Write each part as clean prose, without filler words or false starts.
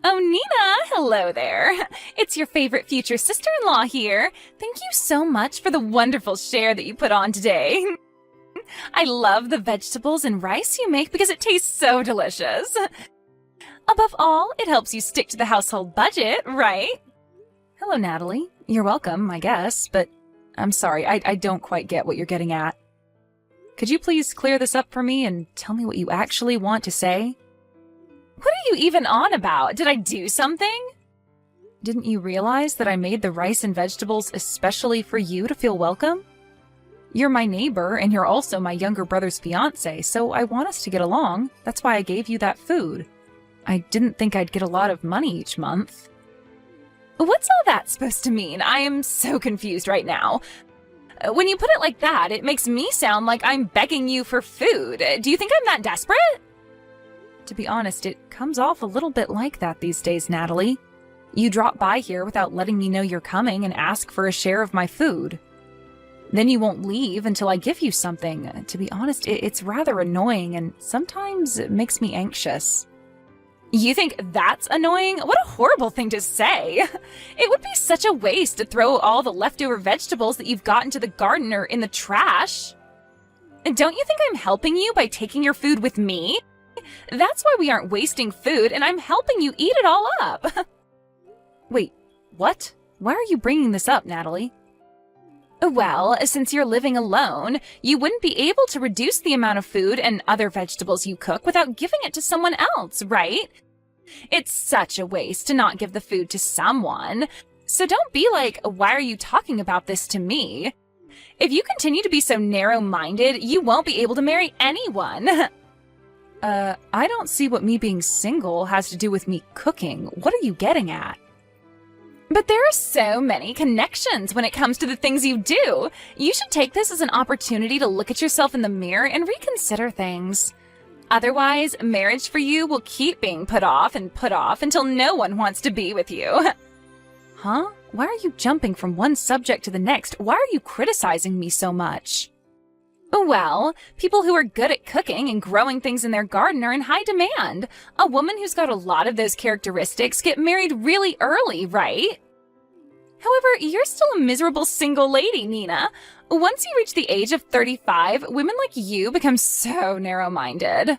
Oh, Nina, hello there. It's your favorite future sister-in-law here. Thank you so much for the wonderful share that you put on today. I love the vegetables and rice you make because it tastes so delicious. Above all, it helps you stick to the household budget, right? Hello, Natalie. You're welcome, I guess, but I'm sorry, I don't quite get what you're getting at. Could you please clear this up for me and tell me what you actually want to say? What are you even on about? Did I do something? Didn't you realize that I made the rice and vegetables especially for you to feel welcome? You're my neighbor, and you're also my younger brother's fiancé, so I want us to get along. That's why I gave you that food. I didn't think I'd get a lot of money each month. What's all that supposed to mean? I am so confused right now. When you put it like that, it makes me sound like I'm begging you for food. Do you think I'm that desperate? To be honest, it comes off a little bit like that these days, Natalie. You drop by here without letting me know you're coming and ask for a share of my food. Then you won't leave until I give you something. To be honest, it's rather annoying, and sometimes it makes me anxious. You think that's annoying? What a horrible thing to say. It would be such a waste to throw all the leftover vegetables that you've got into the garden or in the trash. Don't you think I'm helping you by taking your food with me? That's why we aren't wasting food, and I'm helping you eat it all up. Wait, what? Why are you bringing this up, Natalie? Well, since you're living alone, you wouldn't be able to reduce the amount of food and other vegetables you cook without giving it to someone else, right? It's such a waste to not give the food to someone. So don't be like, why are you talking about this to me? If you continue to be so narrow-minded, you won't be able to marry anyone. I don't see what me being single has to do with me cooking. What are you getting at? But there are so many connections when it comes to the things you do. You should take this as an opportunity to look at yourself in the mirror and reconsider things. Otherwise, marriage for you will keep being put off until no one wants to be with you. Huh? Why are you jumping from one subject to the next? Why are you criticizing me so much? Well, people who are good at cooking and growing things in their garden are in high demand. A woman who's got a lot of those characteristics get married really early, right? However, you're still a miserable single lady, Nina. Once you reach the age of 35, women like you become so narrow-minded.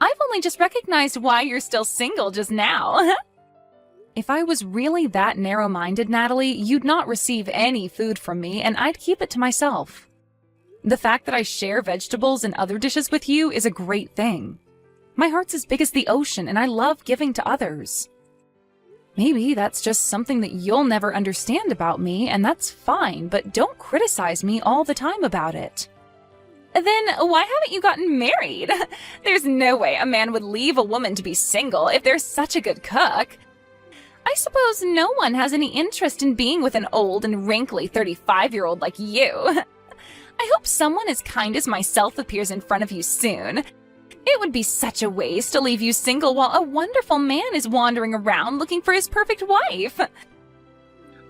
I've only just recognized why you're still single just now. If I was really that narrow-minded, Natalie, you'd not receive any food from me, and I'd keep it to myself. The fact that I share vegetables and other dishes with you is a great thing. My heart's as big as the ocean, and I love giving to others. Maybe that's just something that you'll never understand about me, and that's fine, but don't criticize me all the time about it. Then why haven't you gotten married? There's no way a man would leave a woman to be single if they're such a good cook. I suppose no one has any interest in being with an old and wrinkly 35-year-old like you. I hope someone as kind as myself appears in front of you soon. It would be such a waste to leave you single while a wonderful man is wandering around looking for his perfect wife.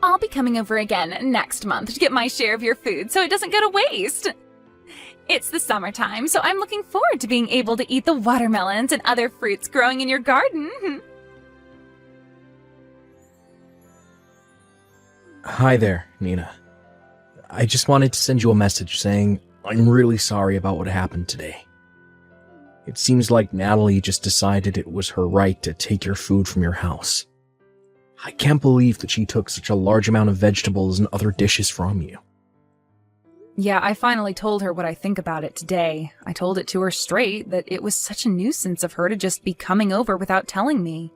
I'll be coming over again next month to get my share of your food so it doesn't go to waste. It's the summertime, so I'm looking forward to being able to eat the watermelons and other fruits growing in your garden. Hi there, Nina. I just wanted to send you a message saying I'm really sorry about what happened today. It seems like Natalie just decided it was her right to take your food from your house. I can't believe that she took such a large amount of vegetables and other dishes from you. Yeah, I finally told her what I think about it today. I told it to her straight that it was such a nuisance of her to just be coming over without telling me.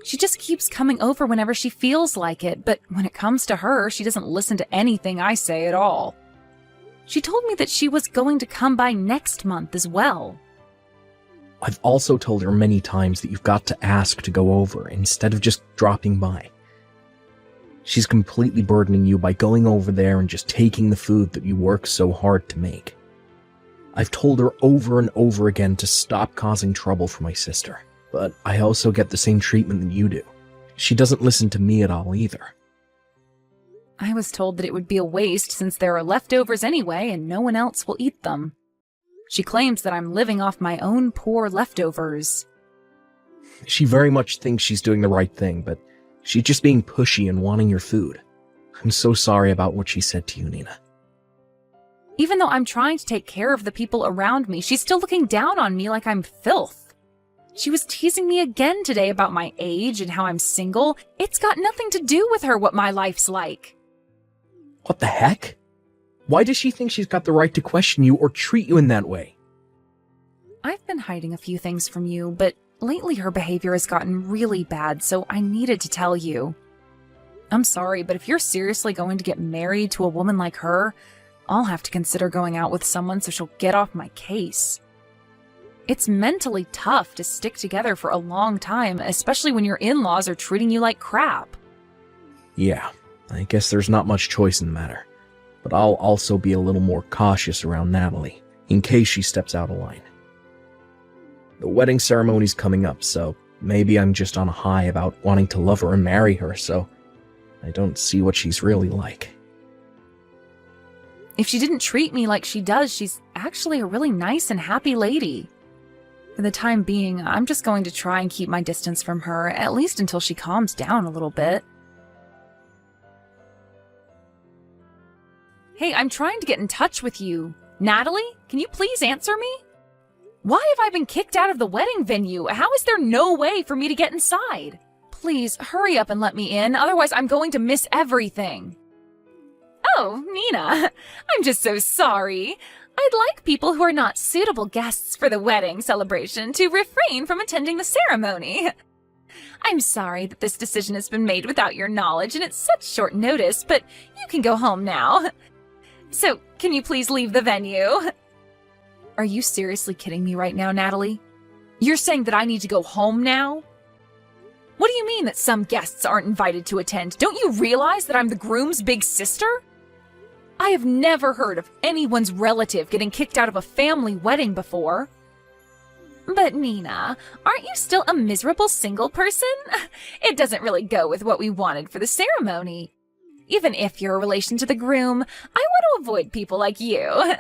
She just keeps coming over whenever she feels like it, but when it comes to her, she doesn't listen to anything I say at all. She told me that she was going to come by next month as well. I've also told her many times that you've got to ask to go over instead of just dropping by. She's completely burdening you by going over there and just taking the food that you work so hard to make. I've told her over and over again to stop causing trouble for my sister, but I also get the same treatment that you do. She doesn't listen to me at all either. I was told that it would be a waste since there are leftovers anyway and no one else will eat them. She claims that I'm living off my own poor leftovers. She very much thinks she's doing the right thing, but she's just being pushy and wanting your food. I'm so sorry about what she said to you, Nina. Even though I'm trying to take care of the people around me, she's still looking down on me like I'm filth. She was teasing me again today about my age and how I'm single. It's got nothing to do with her what my life's like. What the heck? Why does she think she's got the right to question you or treat you in that way? I've been hiding a few things from you, but lately her behavior has gotten really bad, so I needed to tell you. I'm sorry, but if you're seriously going to get married to a woman like her, I'll have to consider going out with someone so she'll get off my case. It's mentally tough to stick together for a long time, especially when your in-laws are treating you like crap. Yeah, I guess there's not much choice in the matter. But I'll also be a little more cautious around Natalie, in case she steps out of line. The wedding ceremony's coming up, so maybe I'm just on a high about wanting to love her and marry her, so I don't see what she's really like. If she didn't treat me like she does, she's actually a really nice and happy lady. For the time being, I'm just going to try and keep my distance from her, at least until she calms down a little bit. Hey, I'm trying to get in touch with you. Natalie, can you please answer me? Why have I been kicked out of the wedding venue? How is there no way for me to get inside? Please, hurry up and let me in, otherwise I'm going to miss everything. Oh, Nina, I'm just so sorry. I'd like people who are not suitable guests for the wedding celebration to refrain from attending the ceremony. I'm sorry that this decision has been made without your knowledge and it's such short notice, but you can go home now. So, can you please leave the venue? Are you seriously kidding me right now, Natalie? You're saying that I need to go home now? What do you mean that some guests aren't invited to attend? Don't you realize that I'm the groom's big sister? I have never heard of anyone's relative getting kicked out of a family wedding before. But Nina, aren't you still a miserable single person? It doesn't really go with what we wanted for the ceremony. Even if you're a relation to the groom, I want to avoid people like you.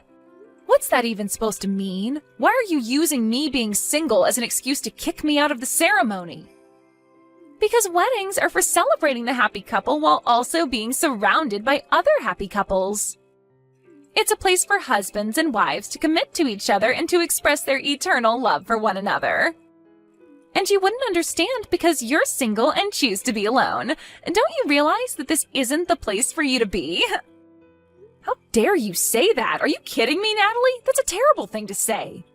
What's that even supposed to mean? Why are you using me being single as an excuse to kick me out of the ceremony? Because weddings are for celebrating the happy couple while also being surrounded by other happy couples. It's a place for husbands and wives to commit to each other and to express their eternal love for one another. And you wouldn't understand because you're single and choose to be alone. Don't you realize that this isn't the place for you to be? How dare you say that? Are you kidding me, Natalie? That's a terrible thing to say.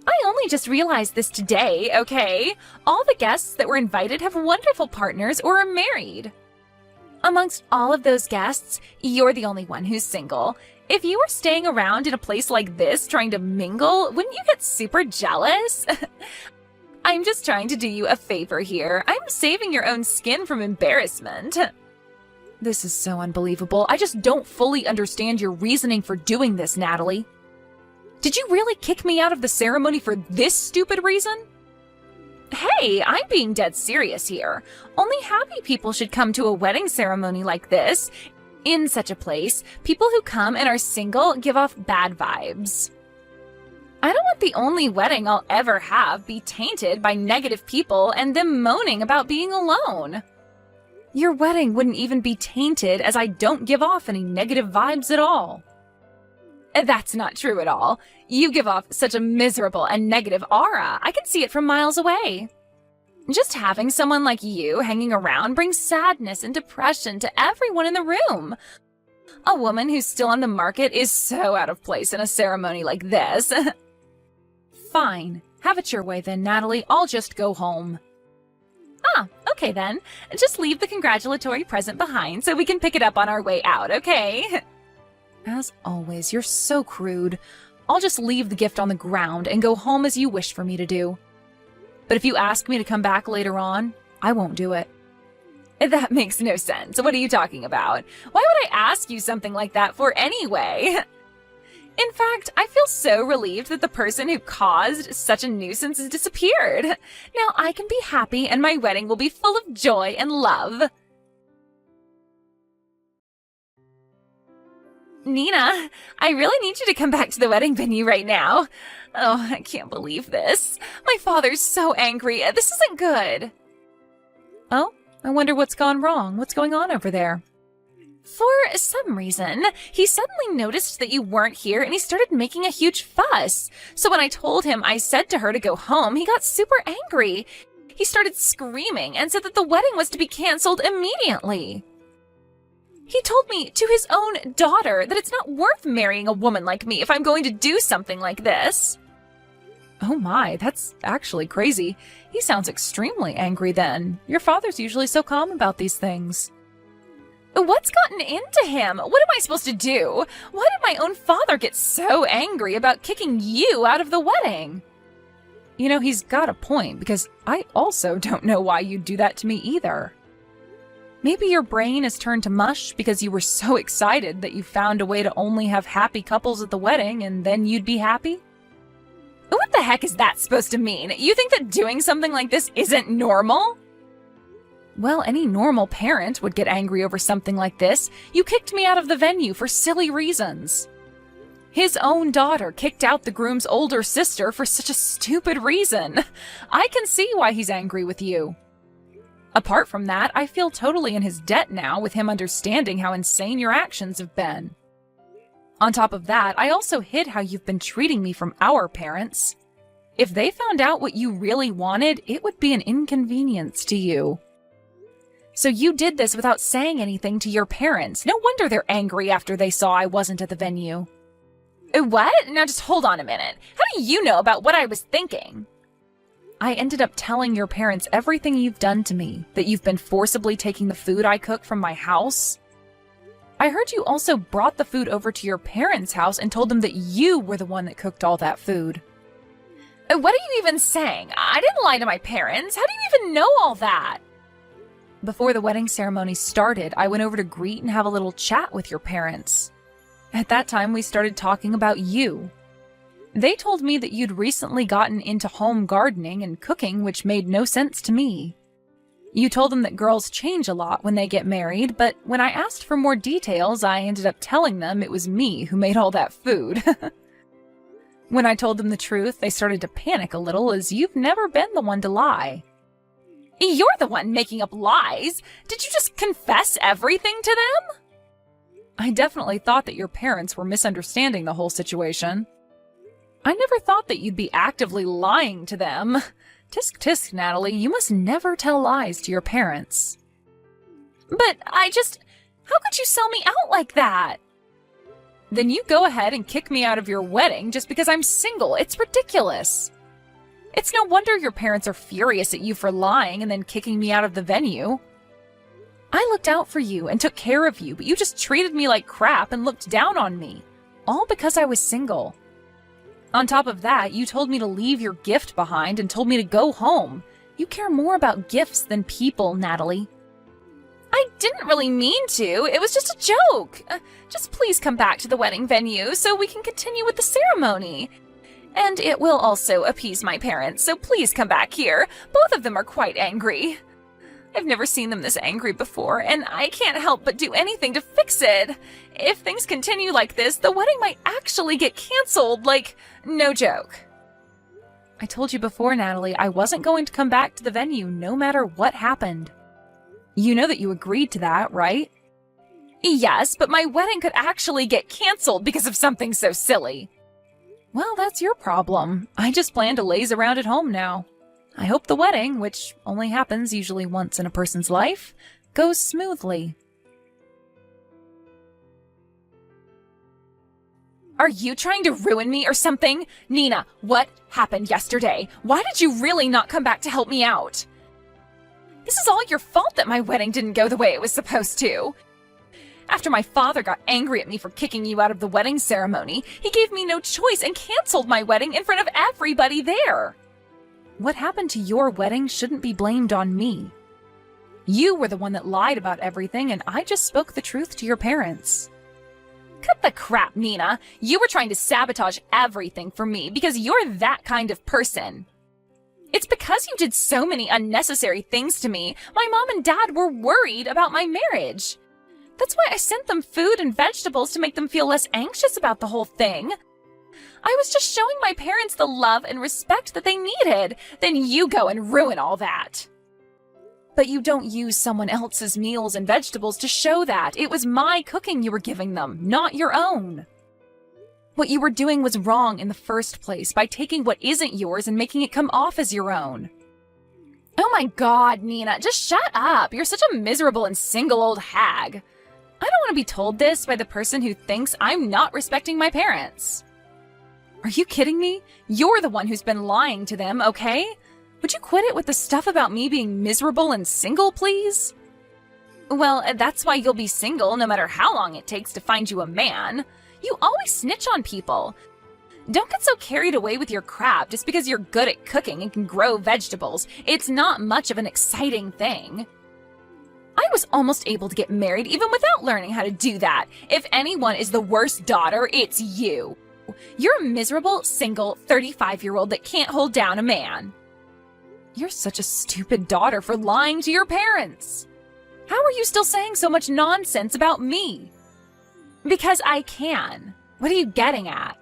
I only just realized this today, okay? All the guests that were invited have wonderful partners or are married. Amongst all of those guests, you're the only one who's single. If you were staying around in a place like this trying to mingle, wouldn't you get super jealous? I'm just trying to do you a favor here. I'm saving your own skin from embarrassment. This is so unbelievable. I just don't fully understand your reasoning for doing this, Natalie. Did you really kick me out of the ceremony for this stupid reason? Hey, I'm being dead serious here. Only happy people should come to a wedding ceremony like this. In such a place, people who come and are single give off bad vibes. I don't want the only wedding I'll ever have be tainted by negative people and them moaning about being alone. Your wedding wouldn't even be tainted as I don't give off any negative vibes at all. That's not true at all. You give off such a miserable and negative aura. I can see it from miles away. Just having someone like you hanging around brings sadness and depression to everyone in the room. A woman who's still on the market is so out of place in a ceremony like this. Fine. Have it your way then, Natalie. I'll just go home. Ah, okay then. Just leave the congratulatory present behind so we can pick it up on our way out, okay? As always, you're so crude. I'll just leave the gift on the ground and go home as you wish for me to do. But if you ask me to come back later on, I won't do it. That makes no sense. What are you talking about? Why would I ask you something like that for anyway? In fact, I feel so relieved that the person who caused such a nuisance has disappeared. Now I can be happy and my wedding will be full of joy and love. Nina, I really need you to come back to the wedding venue right now. Oh, I can't believe this. My father's so angry. This isn't good. Oh, I wonder what's gone wrong. What's going on over there? For some reason, he suddenly noticed that you weren't here and he started making a huge fuss. So when I told him I said to her to go home, he got super angry. He started screaming and said that the wedding was to be canceled immediately. He told me to his own daughter that it's not worth marrying a woman like me if I'm going to do something like this. Oh my, that's actually crazy. He sounds extremely angry then. Your father's usually so calm about these things. What's gotten into him? What am I supposed to do? Why did my own father get so angry about kicking you out of the wedding? You know, he's got a point, because I also don't know why you'd do that to me either. Maybe your brain is turned to mush because you were so excited that you found a way to only have happy couples at the wedding and then you'd be happy? What the heck is that supposed to mean? You think that doing something like this isn't normal? Well, any normal parent would get angry over something like this. You kicked me out of the venue for silly reasons. His own daughter kicked out the groom's older sister for such a stupid reason. I can see why he's angry with you. Apart from that, I feel totally in his debt now with him understanding how insane your actions have been. On top of that, I also hid how you've been treating me from our parents. If they found out what you really wanted, it would be an inconvenience to you. So you did this without saying anything to your parents. No wonder they're angry after they saw I wasn't at the venue. What? Now just hold on a minute. How do you know about what I was thinking? I ended up telling your parents everything you've done to me, that you've been forcibly taking the food I cook from my house. I heard you also brought the food over to your parents' house and told them that you were the one that cooked all that food. What are you even saying? I didn't lie to my parents. How do you even know all that? Before the wedding ceremony started, I went over to greet and have a little chat with your parents. At that time, we started talking about you. They told me that you'd recently gotten into home gardening and cooking, which made no sense to me. You told them that girls change a lot when they get married, but when I asked for more details, I ended up telling them it was me who made all that food. When I told them the truth, they started to panic a little, as you've never been the one to lie. You're the one making up lies. Did you just confess everything to them? I definitely thought that your parents were misunderstanding the whole situation. I never thought that you'd be actively lying to them. Tisk tisk, Natalie, you must never tell lies to your parents. But how could you sell me out like that? Then you go ahead and kick me out of your wedding just because I'm single. It's ridiculous. It's no wonder your parents are furious at you for lying and then kicking me out of the venue. I looked out for you and took care of you, but you just treated me like crap and looked down on me. All because I was single. On top of that, you told me to leave your gift behind and told me to go home. You care more about gifts than people, Natalie. I didn't really mean to. It was just a joke. Just please come back to the wedding venue so we can continue with the ceremony. And it will also appease my parents, so please come back here. Both of them are quite angry. I've never seen them this angry before, and I can't help but do anything to fix it. If things continue like this, the wedding might actually get canceled, like, no joke. I told you before, Natalie, I wasn't going to come back to the venue no matter what happened. You know that you agreed to that, right? Yes, but my wedding could actually get canceled because of something so silly. Well, that's your problem. I just plan to laze around at home now. I hope the wedding, which only happens usually once in a person's life, goes smoothly. Are you trying to ruin me or something? Nina, what happened yesterday? Why did you really not come back to help me out? This is all your fault that my wedding didn't go the way it was supposed to. After my father got angry at me for kicking you out of the wedding ceremony, he gave me no choice and canceled my wedding in front of everybody there. What happened to your wedding shouldn't be blamed on me. You were the one that lied about everything, and I just spoke the truth to your parents. Cut the crap, Nina. You were trying to sabotage everything for me because you're that kind of person. It's because you did so many unnecessary things to me. My mom and dad were worried about my marriage. That's why I sent them food and vegetables to make them feel less anxious about the whole thing. I was just showing my parents the love and respect that they needed. Then you go and ruin all that. But you don't use someone else's meals and vegetables to show that. It was my cooking you were giving them, not your own. What you were doing was wrong in the first place by taking what isn't yours and making it come off as your own. Oh my God, Nina, just shut up. You're such a miserable and single old hag. I don't want to be told this by the person who thinks I'm not respecting my parents. Are you kidding me? You're the one who's been lying to them, okay? Would you quit it with the stuff about me being miserable and single, please? Well, that's why you'll be single no matter how long it takes to find you a man. You always snitch on people. Don't get so carried away with your crap just because you're good at cooking and can grow vegetables. It's not much of an exciting thing. I was almost able to get married even without learning how to do that. If anyone is the worst daughter, it's you. You're a miserable, single, 35-year-old that can't hold down a man. You're such a stupid daughter for lying to your parents. How are you still saying so much nonsense about me? Because I can. What are you getting at?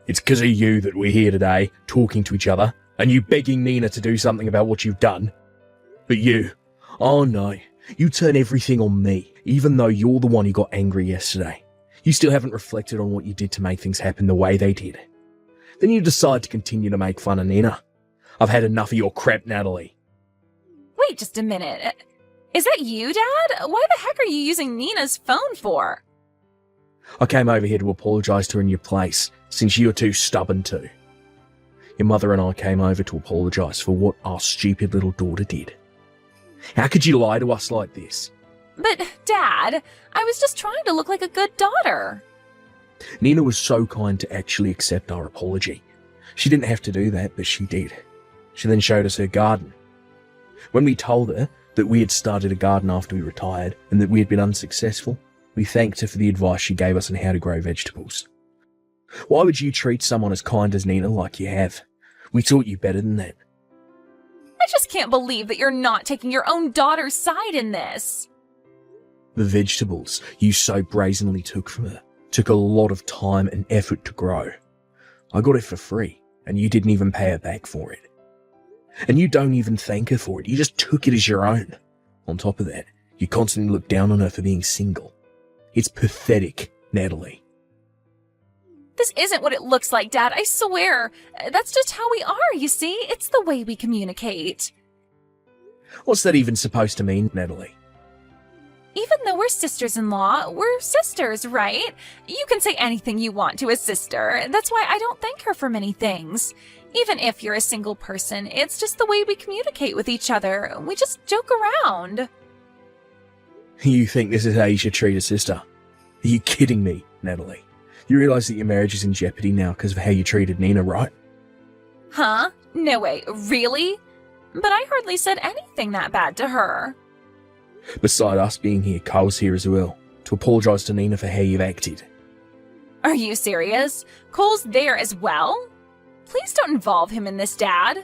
It's because of you that we're here today, talking to each other, and you begging Nina to do something about what you've done. But you, oh no, you turn everything on me, even though you're the one who got angry yesterday. You still haven't reflected on what you did to make things happen the way they did. Then you decide to continue to make fun of Nina. I've had enough of your crap, Natalie. Wait just a minute. Is that you, Dad? Why the heck are you using Nina's phone for? I came over here to apologise to her in your place, since you're too stubborn to. Your mother and I came over to apologise for what our stupid little daughter did. How could you lie to us like this? But, Dad, I was just trying to look like a good daughter. Nina was so kind to actually accept our apology. She didn't have to do that, but she did. She then showed us her garden. When we told her that we had started a garden after we retired and that we had been unsuccessful, we thanked her for the advice she gave us on how to grow vegetables. Why would you treat someone as kind as Nina like you have? We taught you better than that. I just can't believe that you're not taking your own daughter's side in this. The vegetables you so brazenly took from her took a lot of time and effort to grow. I got it for free, and you didn't even pay her back for it. And you don't even thank her for it, you just took it as your own. On top of that, you constantly look down on her for being single. It's pathetic, Natalie. This isn't what it looks like, Dad, I swear. That's just how we are, you see? It's the way we communicate. What's that even supposed to mean, Natalie? Even though we're sisters-in-law, we're sisters, right? You can say anything you want to a sister. That's why I don't thank her for many things. Even if you're a single person, it's just the way we communicate with each other. We just joke around. You think this is how you should treat a sister? Are you kidding me, Natalie? You realise that your marriage is in jeopardy now because of how you treated Nina, right? Huh? No way, really? But I hardly said anything that bad to her. Beside us being here, Carl's here as well, to apologise to Nina for how you've acted. Are you serious? Cole's there as well? Please don't involve him in this, Dad.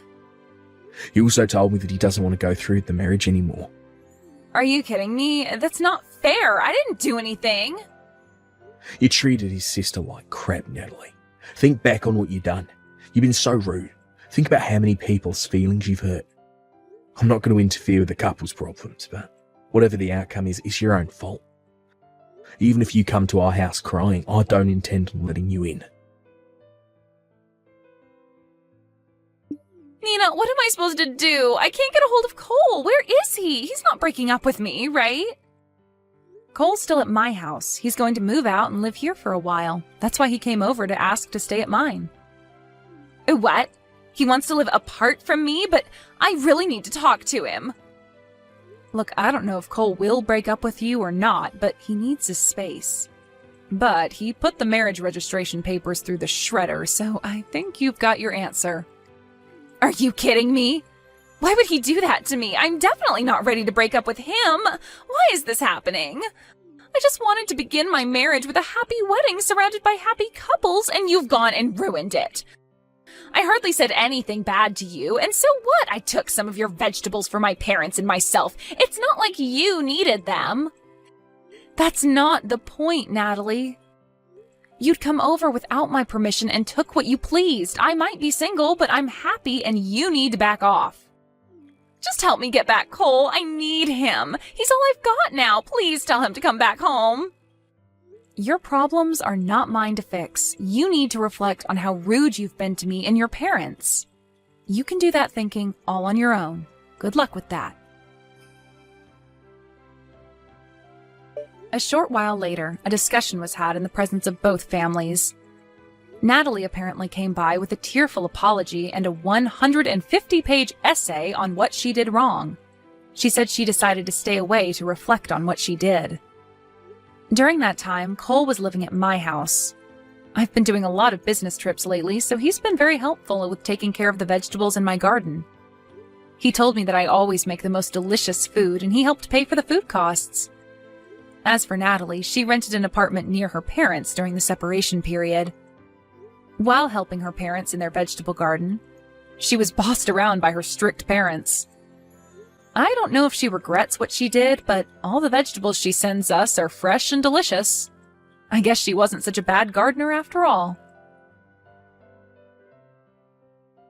He also told me that he doesn't want to go through with the marriage anymore. Are you kidding me? That's not fair. I didn't do anything. You treated his sister like crap, Natalie. Think back on what you've done. You've been so rude. Think about how many people's feelings you've hurt. I'm not going to interfere with the couple's problems, but whatever the outcome is, it's your own fault. Even if you come to our house crying, I don't intend on letting you in. Nina, what am I supposed to do? I can't get a hold of Cole. Where is he? He's not breaking up with me, right? Cole's still at my house. He's going to move out and live here for a while. That's why he came over to ask to stay at mine. What? He wants to live apart from me, but I really need to talk to him. Look, I don't know if Cole will break up with you or not, but he needs his space. But he put the marriage registration papers through the shredder, so I think you've got your answer. Are you kidding me? Why would he do that to me? I'm definitely not ready to break up with him. Why is this happening? I just wanted to begin my marriage with a happy wedding surrounded by happy couples, and you've gone and ruined it. I hardly said anything bad to you, and so what? I took some of your vegetables for my parents and myself. It's not like you needed them. That's not the point, Natalie. You'd come over without my permission and took what you pleased. I might be single, but I'm happy and you need to back off. Just help me get back Cole. I need him. He's all I've got now. Please tell him to come back home. Your problems are not mine to fix. You need to reflect on how rude you've been to me and your parents. You can do that thinking all on your own. Good luck with that. A short while later, a discussion was had in the presence of both families. Natalie apparently came by with a tearful apology and a 150-page essay on what she did wrong. She said she decided to stay away to reflect on what she did. During that time, Cole was living at my house. I've been doing a lot of business trips lately, so he's been very helpful with taking care of the vegetables in my garden. He told me that I always make the most delicious food, and he helped pay for the food costs. As for Natalie, she rented an apartment near her parents during the separation period. While helping her parents in their vegetable garden, she was bossed around by her strict parents. I don't know if she regrets what she did, but all the vegetables she sends us are fresh and delicious. I guess she wasn't such a bad gardener after all.